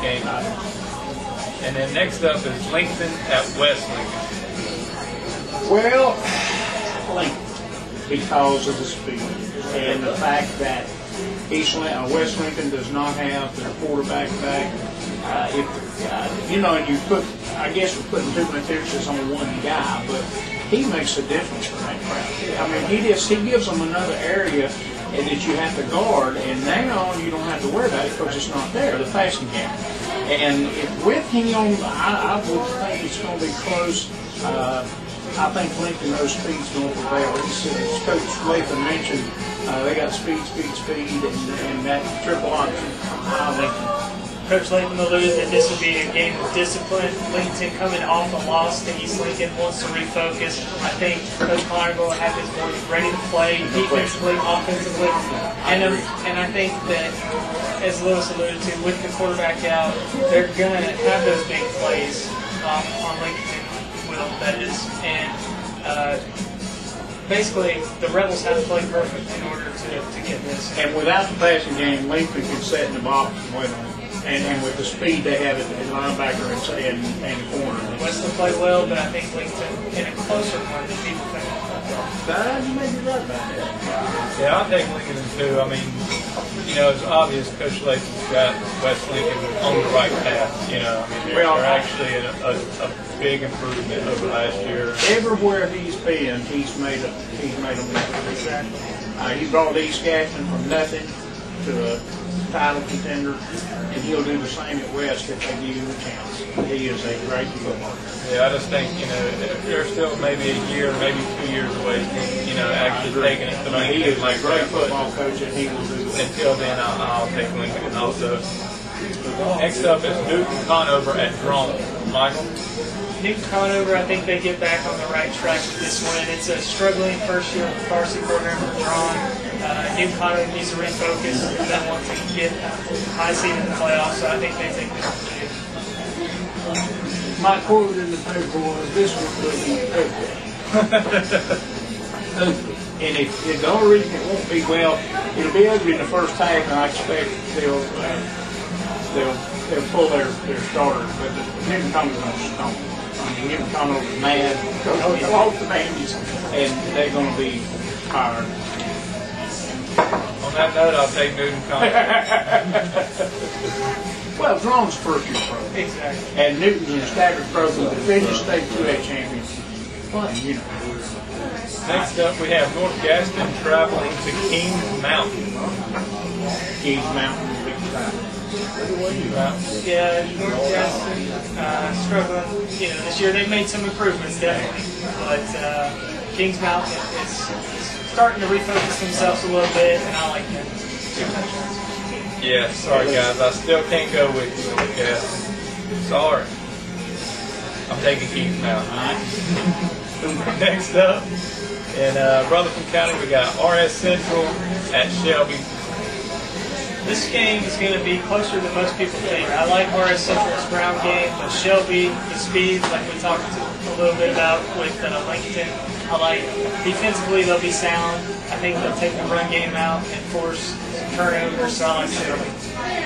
game. And then next up is Lincoln at West Lincoln. Well, Lincoln, because of the speed and the fact that West Lincoln does not have their quarterback back. You know, and you put, I guess we're putting too much emphasis on one guy, but he makes a difference for that crowd. I mean, he gives them another area that you have to guard, and now you don't have to worry about it because it's not there, the passing game. And with him, I would think it's going to be close. I think Lincoln, those speeds going to prevail. As Coach Latham mentioned, they got speed, and that triple option. Coach Latham alluded that this would be a game of discipline. Lincoln coming off a loss to East Lincoln wants to refocus. I think Coach Connor will have his boys ready to play defensively, offensively, and I think that, as Lewis alluded to, with the quarterback out, they're going to have those big plays on Lincoln. That is, and basically the Rebels have to play perfect in order to get this. And without the passing game, Lincoln can sit in the box and wait on it. And with the speed they have at linebacker and corner. West will play well, but I think Lincoln in a closer one than people think. You may be right about that. Yeah, I'll take Lincoln in two. I mean, you know, it's obvious Coach Latham's got West Lincoln on the right path. You know, I mean, they're actually a big improvement over last year. Everywhere he's been, he's made them improve. He brought East Gadsden from nothing to a title contender, and he'll do the same at West if they give him a chance. He is a great footballer. Yeah, I just think, you know, they're still maybe a year, maybe 2 years away from, you know, actually taking it to Lincoln. He is a great football coach, and he will do it. Until then, I'll take Lincoln also. Next up is Newton Conover at Drone. Michael? Newton Conover, I think they get back on the right track with this win. It's a struggling first-year varsity program for Drone. Newton Conover needs to refocus and then want to get high seed in the playoffs, so I think they take this one. My quote in the paper was, "This one will be ugly." And if the only reason it won't be, well, it'll be ugly in the first half, and I expect they'll pull their starters. But Newton Conover's going to stomp. Newton Conover's mad because they lost the Bandies, and they're going to be tired. On that note, I'll take Newton Conover. Well, Drone's first-year pro. Exactly. And Newton's an established program that finished state 2A champion. Well, you know. Next up, we have North Gadsden traveling to Kings Mountain. Kings Mountain, big time. Yeah, North Gadsden struggling. You know, this year they've made some improvements, definitely. But Kings Mountain is starting to refocus themselves a little bit, and I like them. Yeah, sorry guys, I still can't go with you, North Gadsden. Sorry. I'm taking Kings Mountain. Next up, in Rutherford County, we got RS Central at Shelby. This game is going to be closer than most people think. I like RS Central's ground game, but Shelby, the speed, like we talked a little bit about with Lincoln, I like defensively they'll be sound. I think they'll take the run game out and force some turnovers, so I like Shelby.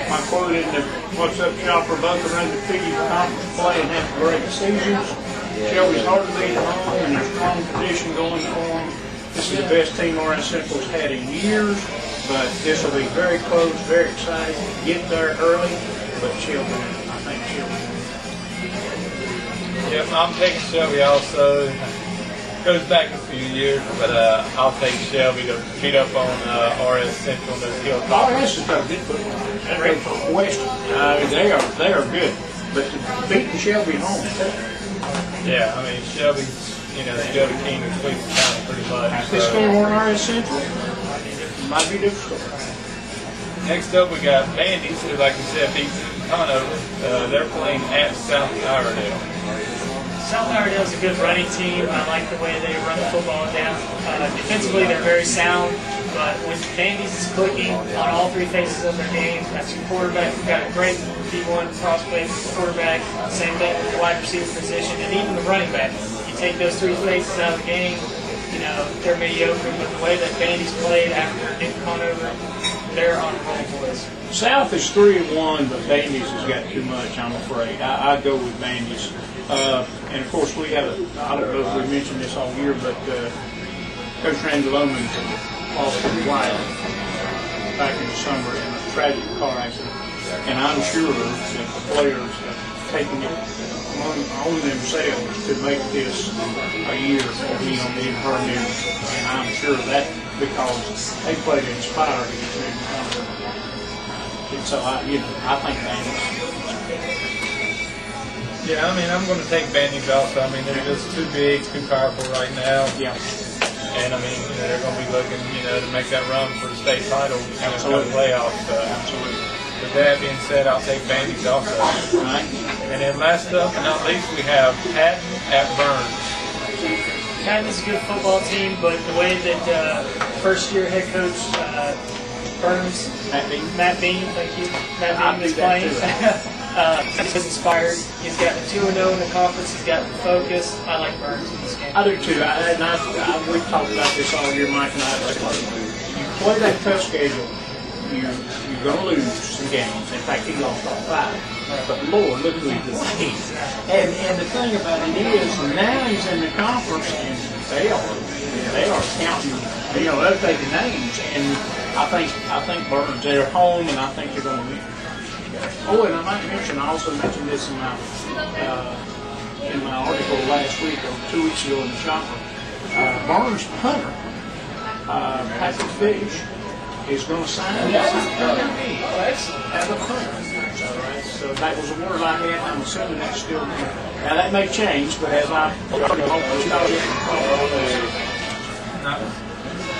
My quote in the What's Up Shopper, both are undefeated conference play and have great seasons. Shelby's hard to beat at home and a strong tradition going for them. This is the best team RS Central's had in years, but this will be very close, very exciting. Get there early, but Shelby, I think Shelby. Yep, I'm taking Shelby also. Goes back a few years, but I'll take Shelby to beat up on RS Central in this hill. RS is a good football. Great for Western. They are good, but beating Shelby home. Yeah, I mean Shelby, you know, they go to King and Cleveland County pretty much. This game on RS Central might be difficult. Next up, we got Bandies, who, like we said, beat Conover. They're playing at South Iredale. South Iredale is a good running team. I like the way they run the football down. Defensively, they're very sound, but when Bandies is clicking on all three phases of their game, that's your quarterback. You've got a great D1 prospect quarterback, same thing with the wide receiver position, and even the running back. You take those three phases out of the game, you know, they're mediocre, but the way that Bandies played after Newton Conover they're on a roll, boys. South is 3-1, but Bandy's has got too much, I'm afraid. I go with Bandy's. And of course, we have, I don't know if we mentioned this all year, but Coach Randy Lohman lost his wife back in the summer in a tragic car accident. And I'm sure that the players have taken it on themselves to make this a year for him in her memory. And I'm sure that because they played inspired each other. And so I think Bandy's. Yeah, I mean, I'm going to take Bandy's also. I mean, they're just too big, too powerful right now. Yeah. And I mean, they're going to be looking, to make that run for the state title, Absolutely. Playoffs. Absolutely. With that being said, I'll take Bandy's also. Right. And then last up and not least, we have Patton at Burns. Patton's a good football team, but the way that first-year head coach Burns, Matt Bean, thank you, Matt Bean is playing. He's inspired. He's got the 2-0 in the conference. He's got the focus. I like Burns in this game. I do too. We've talked about this all year, Mike and I. You play that tough schedule, you're going to lose some games. In fact, he lost all 5. But Lord, look who he defeated. And the thing about it is, now he's in the conference, and they are counting. They're taking names, and I think Burns, they're home, and I think they're going to win. Oh, and I might mention, I also mentioned this in my article last week or 2 weeks ago in the Shopper. Burns punter, Patrick Fish, is going to sign as a punter. So that was a word I had. I'm assuming that's still there. Now that may change, but as I'd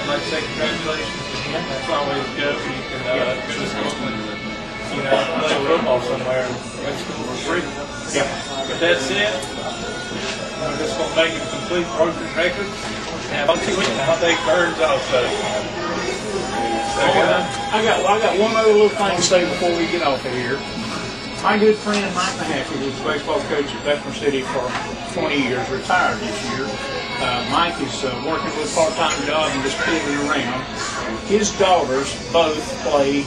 like to say congratulations to him. That's always good. You can go to school and play football somewhere and go to school for free. Yeah. But that's it. I'm just going to make it complete broken record. And I'll take Burns also. I got one other little thing to say before we get off of here. My good friend Mike Mahaffey, who was a baseball coach at Veteran City for 20 years, retired this year. Mike is working with a part-time job and just pivoting around. His daughters both play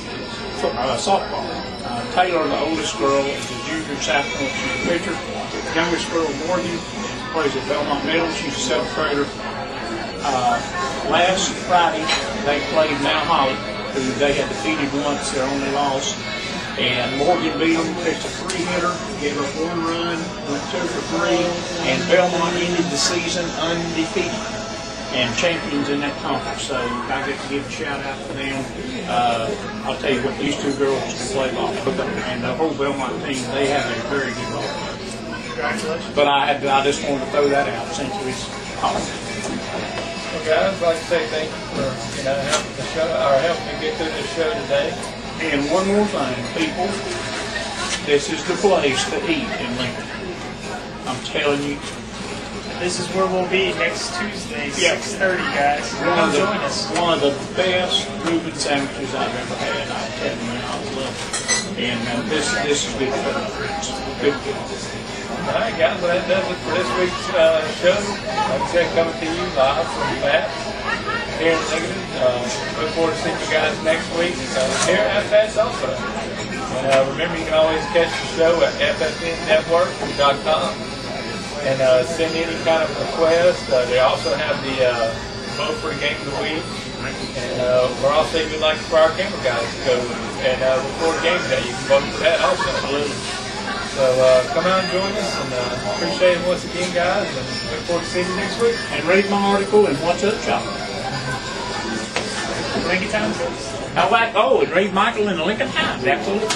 softball. Taylor, the oldest girl, is a junior sophomore. She's a pitcher. Youngest girl, Morgan, plays at Belmont Middle. She's a 7th grader. Last Friday, they played Mount Holly, who they had defeated once, their only loss. And Morgan beat them, pitched a 3-hitter, gave up 1 run, went 2 for 3, and Belmont ended the season undefeated and champions in that conference. So I get to give a shout out to them. I'll tell you what, these 2 girls can play ball. And the whole Belmont team, they have a very good ball. Congratulations. But I just wanted to throw that out since it's holiday. Well, guys, I'd like to say thank you for helping the show, or helping me get through this show today. And one more thing, people, this is the place to eat in Lincoln. I'm telling you. This is where we'll be next Tuesday, Yeah. 6:30, guys. Join us. One of the best Reuben sandwiches I've ever had. I'm telling you, I love it. And this is good food. Good. All right, guys, well, that does it for this week's show. Like I said, coming to you live from Pat here in Lincoln. Look forward to seeing you guys next week here at Pat's also. And remember, you can always catch the show at ffnnetwork.com and send any kind of request. They also have the vote for the game of the week. And we're also even like for our camera guys to go and record games that you can vote for that also. So come out and join us, and appreciate it once again, guys, and look forward to seeing you next week. And read my article and What's Up, Shop. Lincoln Times. How about, and read Michael in the Lincoln Times, absolutely.